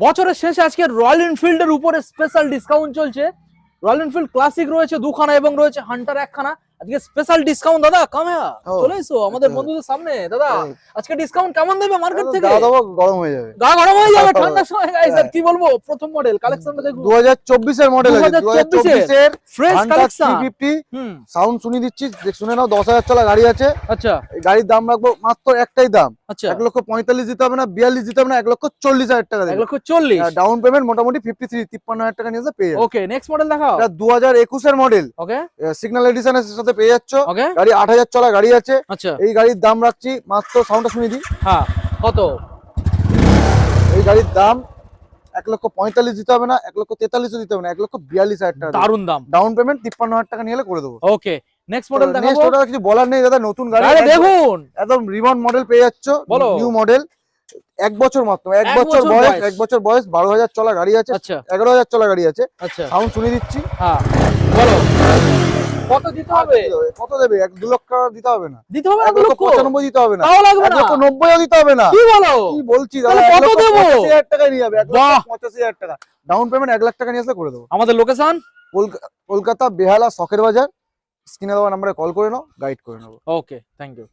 বছরের শেষে আজকে রয়্যাল এনফিল্ডের উপরে স্পেশাল ডিসকাউন্ট চলছে। রয়্যাল এনফিল্ড ক্লাসিক রয়েছে দুখানা এবং রয়েছে হান্টার একখানা। আজকে স্পেশাল ডিসকাউন্ট দাদা কামে চলে এসো আমাদের বন্ধুদের সামনে। দাদা আজকে ডিসকাউন্ট কেমন দেবে মার্কেট থেকে? গরম হয়ে যাবে, গা গরম হয়ে যাবে ঠান্ডার সময়। গাইস আর কি বলবো, প্রথম মডেল কালেকশনটা দেখুন 2024 এর মডেল আছে, 2024 এর ফ্রেশ কালেকশন। 350 সাউন্ড শুনে দিচ্ছি, শুনে নাও। 10,000 চলা গাড়ি আছে। আচ্ছা, এই গাড়ির দাম রাখবো মাত্র একটাই দাম, আচ্ছা 1,45,000 দিতে হবে না, 42 দিতে হবে না, 1,40,000 টাকা দেবে। 1,40,000 ডাউন পেমেন্ট মোটামুটি 53,000 টাকা নিয়ে পেয়ে যাবে। ওকে, নেক্সট মডেল দেখাও। এটা 2021 এর মডেল। ওকে, সিগন্যাল এডিশনের সাথে পেয়ে যাচ্ছ। ওকে, গাড়ি 8,000 চলা গাড়ি আছে। আচ্ছা, এই গাড়ির দাম রাখছি মাত্র, সাউন্ডটা শুনে দিই। হ্যাঁ কত? এই গাড়ির দাম 1,45,000 দিতে হবে না, 1,43,000 দিতে হবে না, 1,42,000 টাকা। দারুন দাম। ডাউন পেমেন্ট 53,000 টাকা নিয়ে করে দেবো। ওকে, নেক্সট মডেল দেখাবো। নেক্সট ওটা কিছু বলার নেই দাদা, নতুন গাড়ি দেখুন একদম রিবন মডেল পেয়ে যাচ্ছ, নিউ মডেল। 1 বছর মাত্র, 1 বছর বয়স, 1 বছর বয়স, 12,000 চলা গাড়ি আছে। আচ্ছা, 11,000 চলা গাড়ি আছে। আচ্ছা সাউন্ড শুনে দিচ্ছি। হ্যাঁ বলো কত দিতে হবে? কত দেবে? 2 লক্ষ টাকা দিতে হবে না, দিতে হবে না 1,95,000 দিতে হবে না, তাও লাগবে না 1,90,000 দিতে হবে না। কি বলো? কি বলছি দাদা, তাহলে কত দেবো? 85,000 টাকায় নিয়ে যাবে, 1,85,000 টাকা। ডাউন পেমেন্ট 1 লাখ টাকা নিয়ে আসলে করে দেবো। আমাদের লোকেশন কলকাতা বেহালা শখের বাজার। স্ক্রিনে দেওয়া নাম্বারে কল করে নাও, গাইড করে নেবো। ওকে, থ্যাংক ইউ।